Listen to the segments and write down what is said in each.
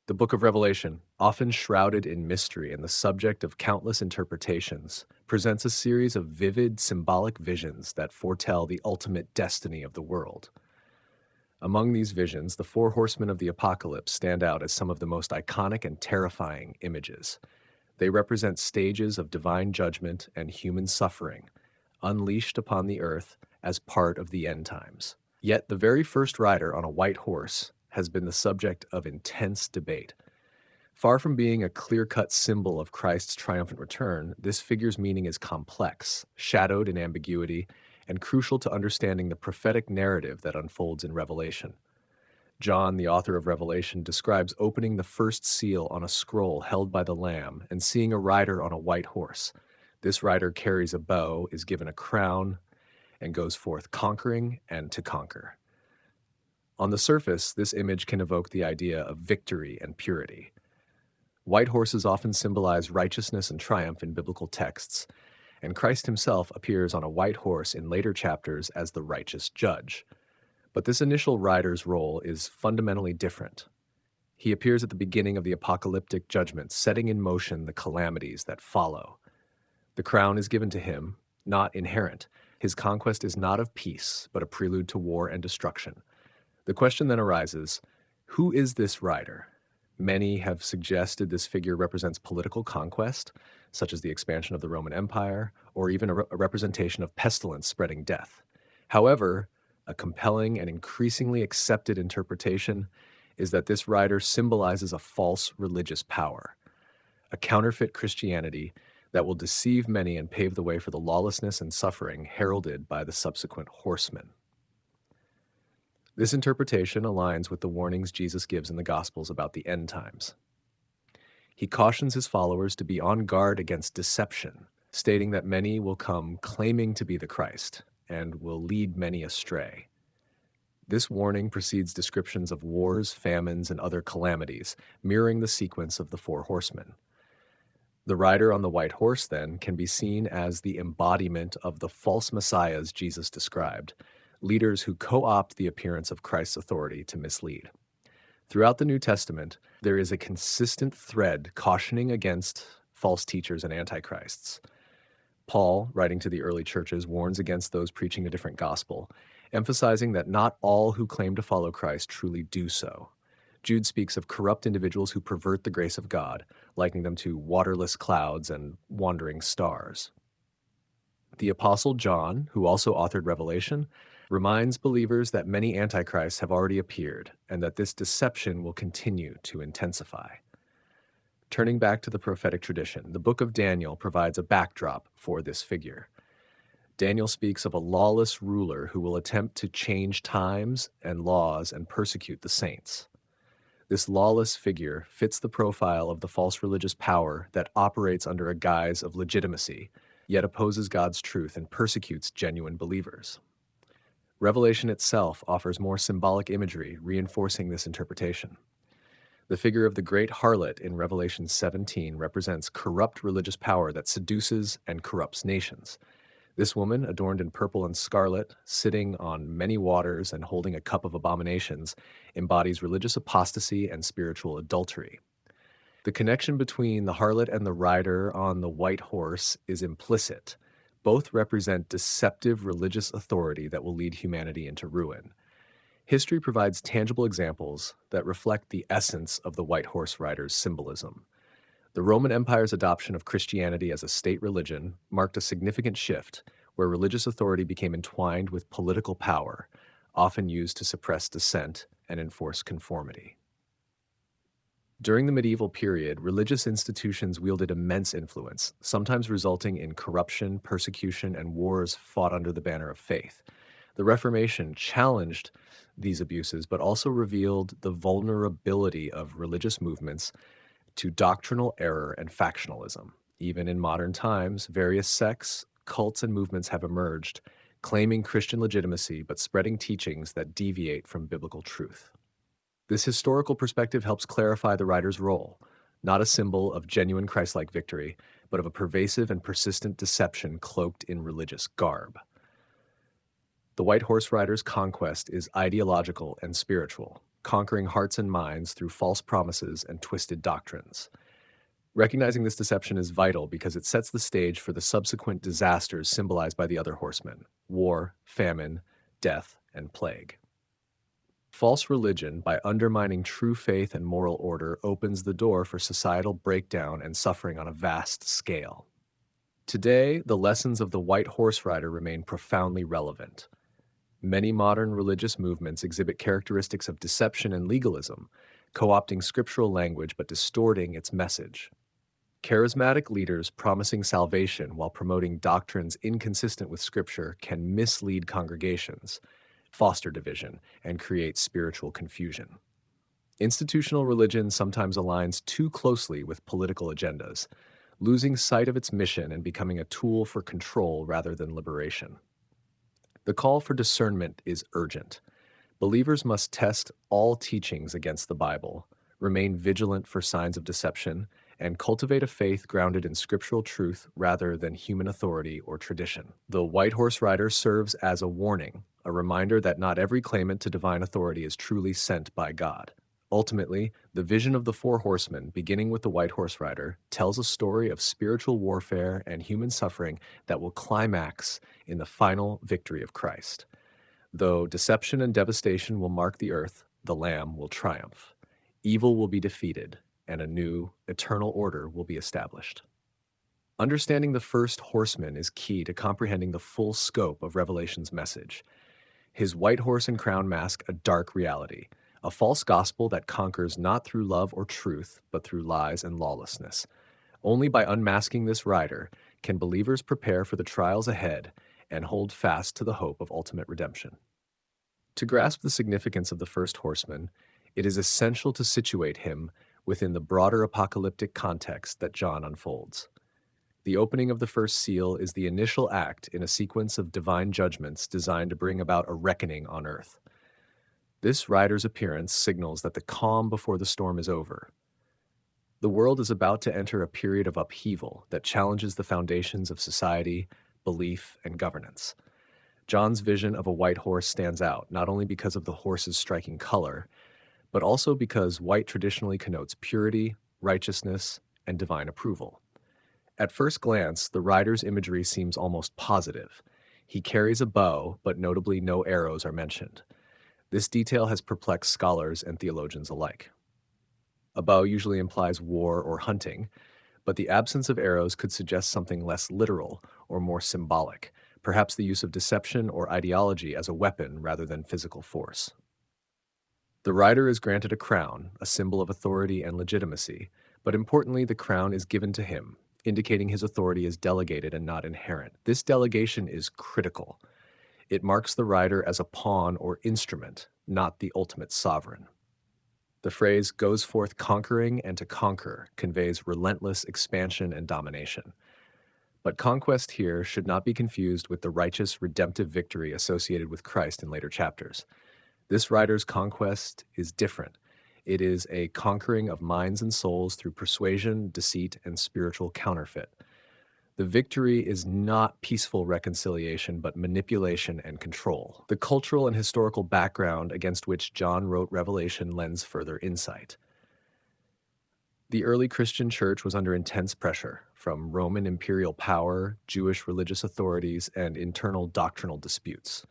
The book of Revelation, often shrouded in mystery and the subject of countless interpretations, presents a series of vivid, symbolic visions that foretell the ultimate destiny of the world. Among these visions, the four horsemen of the apocalypse stand out as some of the most iconic and terrifying images. They represent stages of divine judgment and human suffering, unleashed upon the earth as part of the end times. Yet the very first rider on a white horse has been the subject of intense debate. Far from being a clear-cut symbol of Christ's triumphant return, this figure's meaning is complex, shadowed in ambiguity, and crucial to understanding the prophetic narrative that unfolds in Revelation. John, the author of Revelation, describes opening the first seal on a scroll held by the Lamb and seeing a rider on a white horse. This rider carries a bow, is given a crown, and goes forth conquering and to conquer. On the surface, this image can evoke the idea of victory and purity. White horses often symbolize righteousness and triumph in biblical texts, and Christ himself appears on a white horse in later chapters as the righteous judge. But this initial rider's role is fundamentally different. He appears at the beginning of the apocalyptic judgment, setting in motion the calamities that follow. The crown is given to him, not inherent. His conquest is not of peace, but a prelude to war and destruction. The question then arises, who is this rider? Many have suggested this figure represents political conquest, such as the expansion of the Roman Empire, or even a representation of pestilence spreading death. However, a compelling and increasingly accepted interpretation is that this rider symbolizes a false religious power, a counterfeit Christianity that will deceive many and pave the way for the lawlessness and suffering heralded by the subsequent horsemen. This interpretation aligns with the warnings Jesus gives in the Gospels about the end times. He cautions his followers to be on guard against deception, stating that many will come claiming to be the Christ and will lead many astray. This warning precedes descriptions of wars, famines, and other calamities, mirroring the sequence of the four horsemen. The rider on the white horse, then, can be seen as the embodiment of the false messiahs Jesus described, leaders who co-opt the appearance of Christ's authority to mislead. Throughout the New Testament, there is a consistent thread cautioning against false teachers and antichrists. Paul, writing to the early churches, warns against those preaching a different gospel, emphasizing that not all who claim to follow Christ truly do so. Jude speaks of corrupt individuals who pervert the grace of God, likening them to waterless clouds and wandering stars. The Apostle John, who also authored Revelation, reminds believers that many antichrists have already appeared and that this deception will continue to intensify. Turning back to the prophetic tradition, the book of Daniel provides a backdrop for this figure. Daniel speaks of a lawless ruler who will attempt to change times and laws and persecute the saints. This lawless figure fits the profile of the false religious power that operates under a guise of legitimacy, yet opposes God's truth and persecutes genuine believers. Revelation itself offers more symbolic imagery, reinforcing this interpretation. The figure of the great harlot in Revelation 17 represents corrupt religious power that seduces and corrupts nations. This woman, adorned in purple and scarlet, sitting on many waters and holding a cup of abominations, embodies religious apostasy and spiritual adultery. The connection between the harlot and the rider on the white horse is implicit. Both represent deceptive religious authority that will lead humanity into ruin. History provides tangible examples that reflect the essence of the white horse rider's symbolism. The Roman Empire's adoption of Christianity as a state religion marked a significant shift where religious authority became entwined with political power, often used to suppress dissent and enforce conformity. During the medieval period, religious institutions wielded immense influence, sometimes resulting in corruption, persecution, and wars fought under the banner of faith. The Reformation challenged these abuses, but also revealed the vulnerability of religious movements to doctrinal error and factionalism. Even in modern times, various sects, cults, and movements have emerged, claiming Christian legitimacy but spreading teachings that deviate from biblical truth. This historical perspective helps clarify the rider's role, not a symbol of genuine Christ-like victory, but of a pervasive and persistent deception cloaked in religious garb. The white horse rider's conquest is ideological and spiritual. conquering hearts and minds through false promises and twisted doctrines. Recognizing this deception is vital because it sets the stage for the subsequent disasters symbolized by the other horsemen: war, famine, death, and plague. False religion, by undermining true faith and moral order, opens the door for societal breakdown and suffering on a vast scale. Today, the lessons of the white horse rider remain profoundly relevant. Many modern religious movements exhibit characteristics of deception and legalism, co-opting scriptural language but distorting its message. Charismatic leaders promising salvation while promoting doctrines inconsistent with Scripture can mislead congregations, foster division, and create spiritual confusion. Institutional religion sometimes aligns too closely with political agendas, losing sight of its mission and becoming a tool for control rather than liberation. The call for discernment is urgent. Believers must test all teachings against the Bible, remain vigilant for signs of deception, and cultivate a faith grounded in scriptural truth rather than human authority or tradition. The white horse rider serves as a warning, a reminder that not every claimant to divine authority is truly sent by God. Ultimately, the vision of the four horsemen, beginning with the white horse rider, tells a story of spiritual warfare and human suffering that will climax in the final victory of Christ. Though deception and devastation will mark the earth, the Lamb will triumph. Evil will be defeated, and a new, eternal order will be established. Understanding the first horseman is key to comprehending the full scope of Revelation's message. His white horse and crown mask a dark reality, a false gospel that conquers not through love or truth, but through lies and lawlessness. Only by unmasking this rider can believers prepare for the trials ahead and hold fast to the hope of ultimate redemption. To grasp the significance of the first horseman, it is essential to situate him within the broader apocalyptic context that John unfolds. The opening of the first seal is the initial act in a sequence of divine judgments designed to bring about a reckoning on earth. This rider's appearance signals that the calm before the storm is over. The world is about to enter a period of upheaval that challenges the foundations of society, belief, and governance. John's vision of a white horse stands out, not only because of the horse's striking color, but also because white traditionally connotes purity, righteousness, and divine approval. At first glance, the rider's imagery seems almost positive. He carries a bow, but notably no arrows are mentioned. This detail has perplexed scholars and theologians alike. A bow usually implies war or hunting, but the absence of arrows could suggest something less literal or more symbolic, perhaps the use of deception or ideology as a weapon rather than physical force. The rider is granted a crown, a symbol of authority and legitimacy, but importantly, the crown is given to him, indicating his authority is delegated and not inherent. This delegation is critical. It marks the rider as a pawn or instrument, not the ultimate sovereign. The phrase "goes forth conquering and to conquer" conveys relentless expansion and domination. But conquest here should not be confused with the righteous redemptive victory associated with Christ in later chapters. This rider's conquest is different. It is a conquering of minds and souls through persuasion, deceit, and spiritual counterfeit. The victory is not peaceful reconciliation, but manipulation and control. The cultural and historical background against which John wrote Revelation lends further insight. The early Christian church was under intense pressure from Roman imperial power, Jewish religious authorities, and internal doctrinal disputes.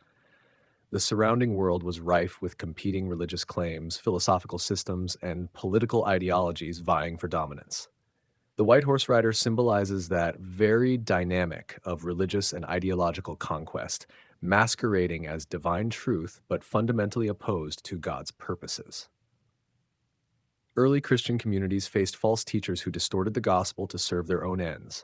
The surrounding world was rife with competing religious claims, philosophical systems, and political ideologies vying for dominance. The white horse rider symbolizes that varied dynamic of religious and ideological conquest, masquerading as divine truth but fundamentally opposed to God's purposes. Early Christian communities faced false teachers who distorted the gospel to serve their own ends.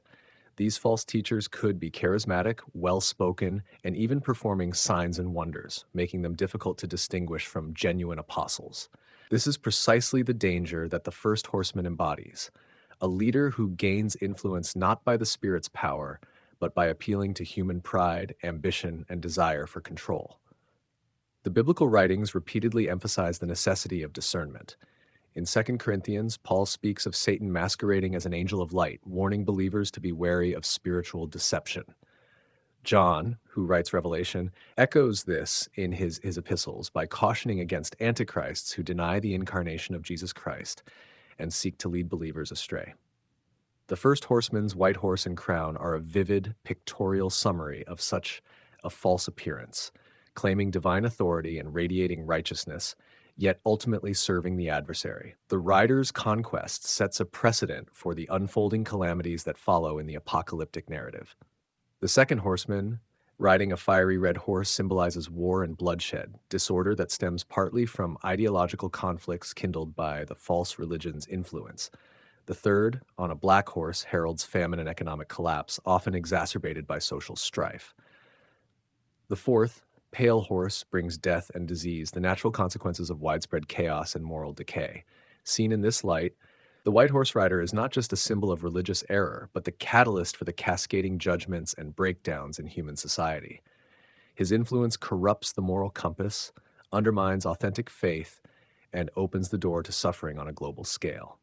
These false teachers could be charismatic, well-spoken, and even performing signs and wonders, making them difficult to distinguish from genuine apostles. This is precisely the danger that the first horseman embodies. A leader who gains influence not by the Spirit's power, but by appealing to human pride, ambition, and desire for control. The biblical writings repeatedly emphasize the necessity of discernment. In 2 Corinthians, Paul speaks of Satan masquerading as an angel of light, warning believers to be wary of spiritual deception. John, who writes Revelation, echoes this in his epistles by cautioning against antichrists who deny the incarnation of Jesus Christ and seek to lead believers astray. The first horseman's white horse and crown are a vivid, pictorial summary of such a false appearance, claiming divine authority and radiating righteousness, yet ultimately serving the adversary. The rider's conquest sets a precedent for the unfolding calamities that follow in the apocalyptic narrative. The second horseman, riding a fiery red horse, symbolizes war and bloodshed, disorder that stems partly from ideological conflicts kindled by the false religion's influence. The third, on a black horse, heralds famine and economic collapse, often exacerbated by social strife. The fourth, pale horse, brings death and disease, the natural consequences of widespread chaos and moral decay. Seen in this light, the white horse rider is not just a symbol of religious error, but the catalyst for the cascading judgments and breakdowns in human society. His influence corrupts the moral compass, undermines authentic faith, and opens the door to suffering on a global scale.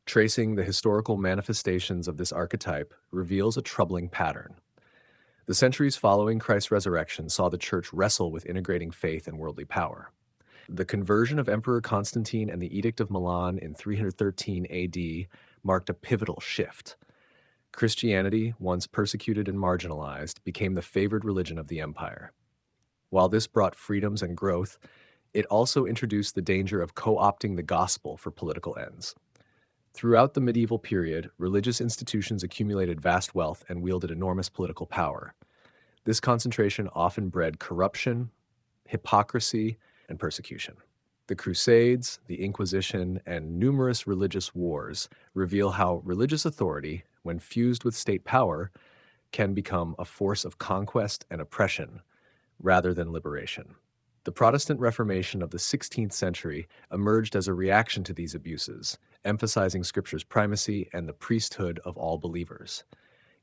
Tracing the historical manifestations of this archetype reveals a troubling pattern. The centuries following Christ's resurrection saw the church wrestle with integrating faith and worldly power. The conversion of Emperor Constantine and the Edict of Milan in 313 AD marked a pivotal shift. Christianity, once persecuted and marginalized, became the favored religion of the empire. While this brought freedoms and growth, it also introduced the danger of co-opting the gospel for political ends. Throughout the medieval period, religious institutions accumulated vast wealth and wielded enormous political power. This concentration often bred corruption, hypocrisy, and persecution. The Crusades, the Inquisition, and numerous religious wars reveal how religious authority, when fused with state power, can become a force of conquest and oppression rather than liberation. The Protestant Reformation of the 16th century emerged as a reaction to these abuses, emphasizing Scripture's primacy and the priesthood of all believers.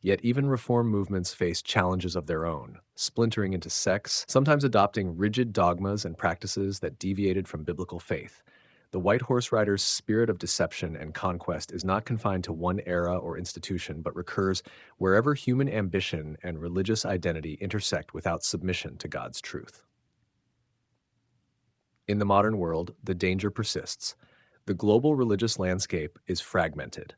Yet even reform movements faced challenges of their own, splintering into sects, sometimes adopting rigid dogmas and practices that deviated from biblical faith. The white horse rider's spirit of deception and conquest is not confined to one era or institution, but recurs wherever human ambition and religious identity intersect without submission to God's truth. In the modern world, the danger persists. The global religious landscape is fragmented,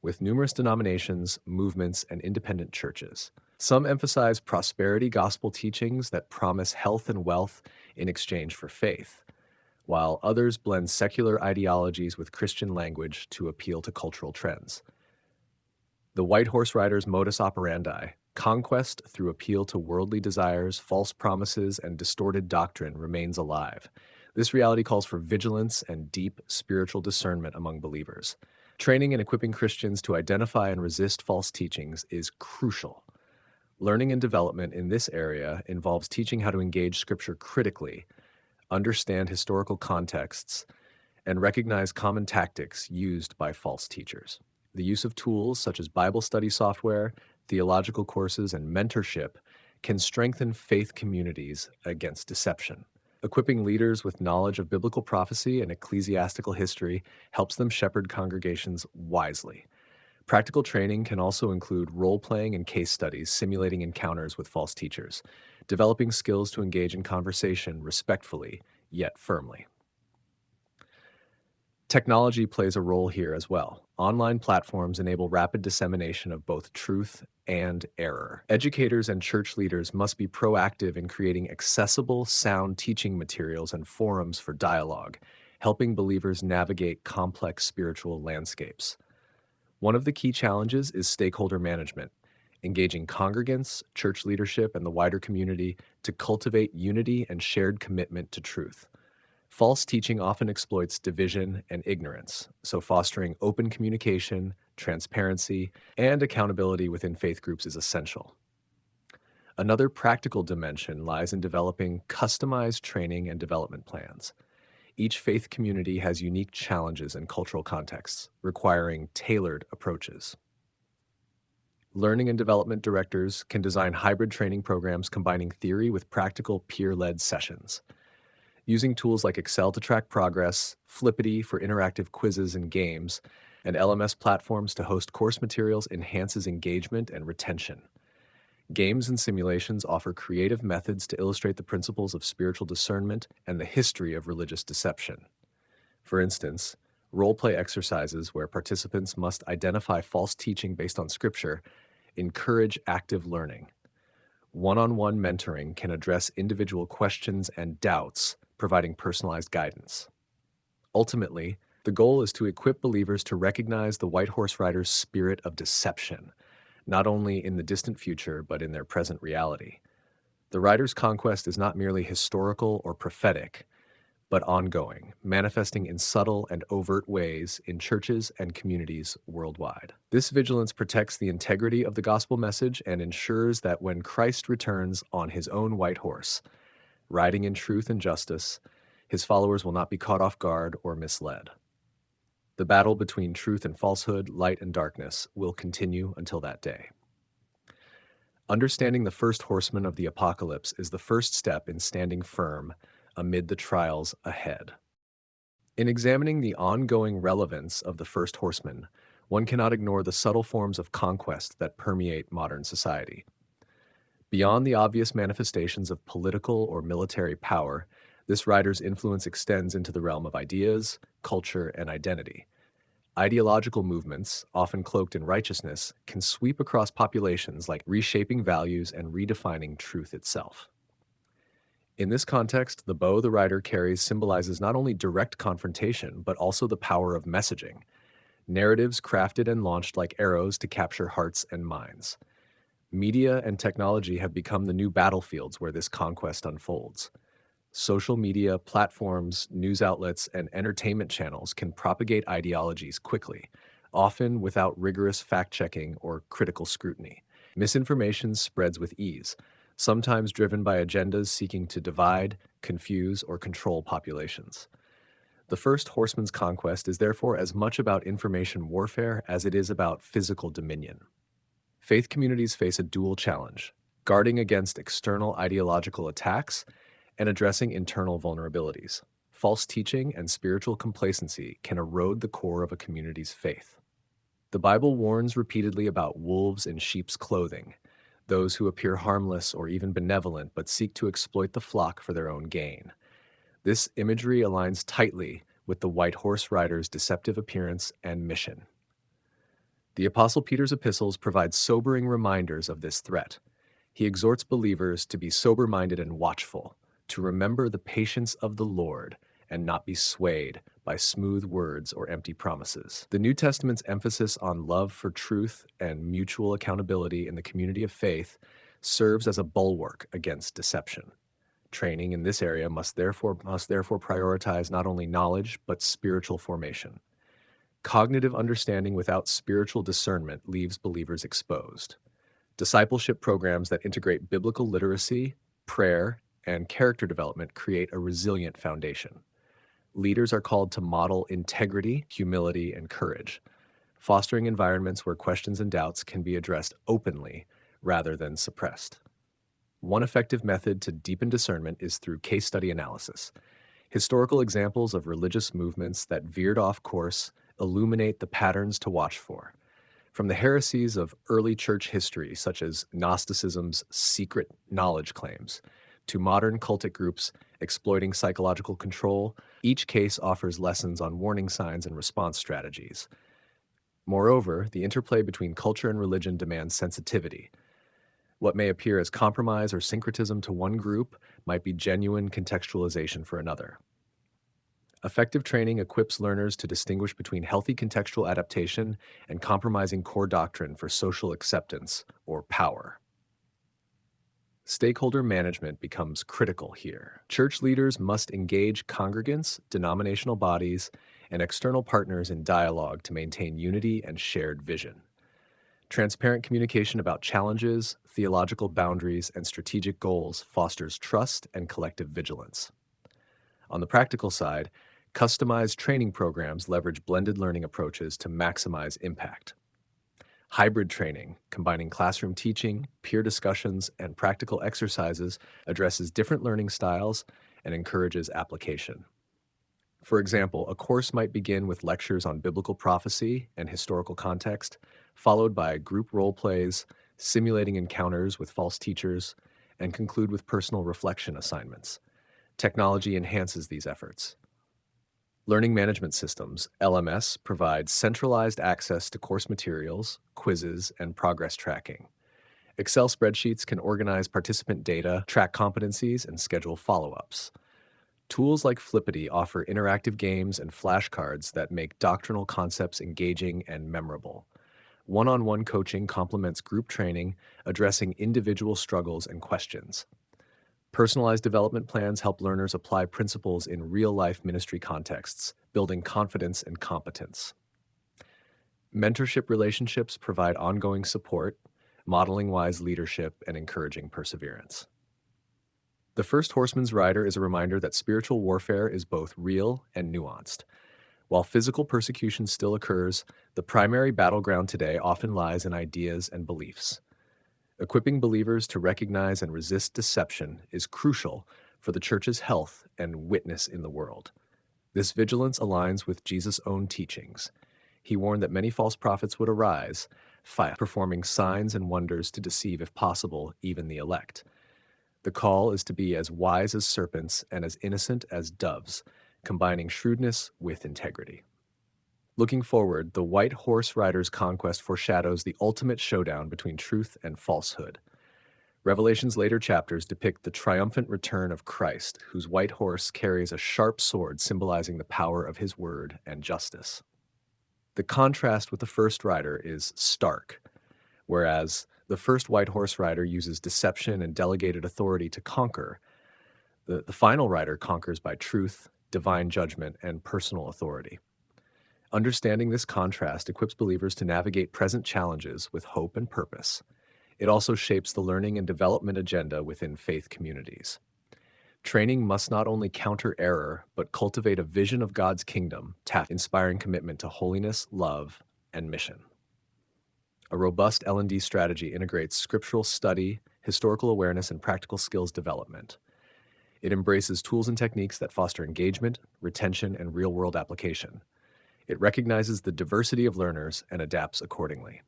with numerous denominations, movements, and independent churches. Some emphasize prosperity gospel teachings that promise health and wealth in exchange for faith, while others blend secular ideologies with Christian language to appeal to cultural trends. The white horse rider's modus operandi, conquest through appeal to worldly desires, false promises, and distorted doctrine, remains alive. This reality calls for vigilance and deep spiritual discernment among believers. Training and equipping Christians to identify and resist false teachings is crucial. Learning and development in this area involves teaching how to engage Scripture critically, understand historical contexts, and recognize common tactics used by false teachers. The use of tools such as Bible study software, theological courses, and mentorship can strengthen faith communities against deception. Equipping leaders with knowledge of biblical prophecy and ecclesiastical history helps them shepherd congregations wisely. Practical training can also include role-playing and case studies simulating encounters with false teachers, developing skills to engage in conversation respectfully, yet firmly. Technology plays a role here as well. Online platforms enable rapid dissemination of both truth and error. Educators and church leaders must be proactive in creating accessible, sound teaching materials and forums for dialogue, helping believers navigate complex spiritual landscapes. One of the key challenges is stakeholder management, engaging congregants, church leadership, and the wider community to cultivate unity and shared commitment to truth. False teaching often exploits division and ignorance, so fostering open communication, transparency, and accountability within faith groups is essential. Another practical dimension lies in developing customized training and development plans. Each faith community has unique challenges and cultural contexts, requiring tailored approaches. Learning and development directors can design hybrid training programs combining theory with practical peer-led sessions. Using tools like Excel to track progress, Flippity for interactive quizzes and games, and LMS platforms to host course materials enhances engagement and retention. Games and simulations offer creative methods to illustrate the principles of spiritual discernment and the history of religious deception. For instance, role-play exercises where participants must identify false teaching based on Scripture encourage active learning. One-on-one mentoring can address individual questions and doubts, providing personalized guidance. Ultimately, the goal is to equip believers to recognize the white horse rider's spirit of deception, not only in the distant future but in their present reality. The rider's conquest is not merely historical or prophetic, but ongoing, manifesting in subtle and overt ways in churches and communities worldwide. This vigilance protects the integrity of the gospel message and ensures that when Christ returns on his own white horse, riding in truth and justice, his followers will not be caught off guard or misled. The battle between truth and falsehood, light and darkness, will continue until that day. Understanding the first horseman of the apocalypse is the first step in standing firm amid the trials ahead. In examining the ongoing relevance of the first horseman, one cannot ignore the subtle forms of conquest that permeate modern society. Beyond the obvious manifestations of political or military power, this rider's influence extends into the realm of ideas, culture, and identity. Ideological movements, often cloaked in righteousness, can sweep across populations like reshaping values and redefining truth itself. In this context, the bow the rider carries symbolizes not only direct confrontation, but also the power of messaging, narratives crafted and launched like arrows to capture hearts and minds. Media and technology have become the new battlefields where this conquest unfolds. Social media, platforms, news outlets, and entertainment channels can propagate ideologies quickly, often without rigorous fact-checking or critical scrutiny. Misinformation spreads with ease, sometimes driven by agendas seeking to divide, confuse, or control populations. The first horseman's conquest is therefore as much about information warfare as it is about physical dominion. Faith communities face a dual challenge: guarding against external ideological attacks and addressing internal vulnerabilities. False teaching and spiritual complacency can erode the core of a community's faith. The Bible warns repeatedly about wolves in sheep's clothing, those who appear harmless or even benevolent but seek to exploit the flock for their own gain. This imagery aligns tightly with the white horse rider's deceptive appearance and mission. The Apostle Peter's epistles provide sobering reminders of this threat. He exhorts believers to be sober-minded and watchful, to remember the patience of the Lord and not be swayed by smooth words or empty promises. The New Testament's emphasis on love for truth and mutual accountability in the community of faith serves as a bulwark against deception. Training in this area must therefore prioritize not only knowledge but spiritual formation. Cognitive understanding without spiritual discernment leaves believers exposed. Discipleship programs that integrate biblical literacy, prayer, and character development create a resilient foundation. Leaders are called to model integrity, humility, and courage, fostering environments where questions and doubts can be addressed openly rather than suppressed. One effective method to deepen discernment is through case study analysis. Historical examples of religious movements that veered off course illuminate the patterns to watch for. From the heresies of early church history, such as Gnosticism's secret knowledge claims, to modern cultic groups exploiting psychological control, each case offers lessons on warning signs and response strategies. Moreover, the interplay between culture and religion demands sensitivity. What may appear as compromise or syncretism to one group might be genuine contextualization for another. Effective training equips learners to distinguish between healthy contextual adaptation and compromising core doctrine for social acceptance or power. Stakeholder management becomes critical here. Church leaders must engage congregants, denominational bodies, and external partners in dialogue to maintain unity and shared vision. Transparent communication about challenges, theological boundaries, and strategic goals fosters trust and collective vigilance. On the practical side, customized training programs leverage blended learning approaches to maximize impact. Hybrid training, combining classroom teaching, peer discussions, and practical exercises, addresses different learning styles and encourages application. For example, a course might begin with lectures on biblical prophecy and historical context, followed by group role plays, simulating encounters with false teachers, and conclude with personal reflection assignments. Technology enhances these efforts. Learning management systems, LMS, provide centralized access to course materials, quizzes, and progress tracking. Excel spreadsheets can organize participant data, track competencies, and schedule follow-ups. Tools like Flippity offer interactive games and flashcards that make doctrinal concepts engaging and memorable. One-on-one coaching complements group training, addressing individual struggles and questions. Personalized development plans help learners apply principles in real-life ministry contexts, building confidence and competence. Mentorship relationships provide ongoing support, modeling wise leadership and encouraging perseverance. The First Horseman's Rider is a reminder that spiritual warfare is both real and nuanced. While physical persecution still occurs, the primary battleground today often lies in ideas and beliefs. Equipping believers to recognize and resist deception is crucial for the church's health and witness in the world. This vigilance aligns with Jesus' own teachings. He warned that many false prophets would arise, performing signs and wonders to deceive, if possible, even the elect. The call is to be as wise as serpents and as innocent as doves, combining shrewdness with integrity. Looking forward, the white horse rider's conquest foreshadows the ultimate showdown between truth and falsehood. Revelation's later chapters depict the triumphant return of Christ, whose white horse carries a sharp sword symbolizing the power of his word and justice. The contrast with the first rider is stark. Whereas the first white horse rider uses deception and delegated authority to conquer, the final rider conquers by truth, divine judgment, and personal authority. Understanding this contrast equips believers to navigate present challenges with hope and purpose. It also shapes the learning and development agenda within faith communities. Training must not only counter error, but cultivate a vision of God's kingdom, inspiring commitment to holiness, love, and mission. A robust L&D strategy integrates scriptural study, historical awareness, and practical skills development. It embraces tools and techniques that foster engagement, retention, and real-world application. It recognizes the diversity of learners and adapts accordingly.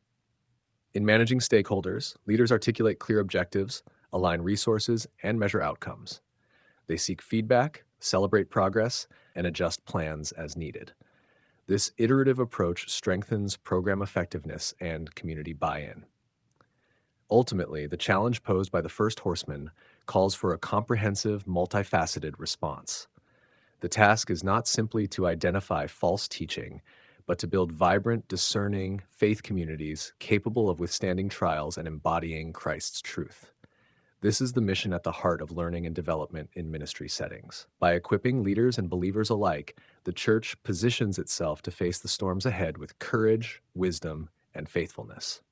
In managing stakeholders, leaders articulate clear objectives, align resources, and measure outcomes. They seek feedback, celebrate progress, and adjust plans as needed. This iterative approach strengthens program effectiveness and community buy-in. Ultimately, the challenge posed by the first horseman calls for a comprehensive, multifaceted response. The task is not simply to identify false teaching, but to build vibrant, discerning faith communities capable of withstanding trials and embodying Christ's truth. This is the mission at the heart of learning and development in ministry settings. By equipping leaders and believers alike, the church positions itself to face the storms ahead with courage, wisdom, and faithfulness.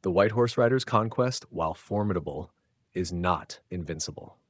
The white horse rider's conquest, while formidable, is not invincible.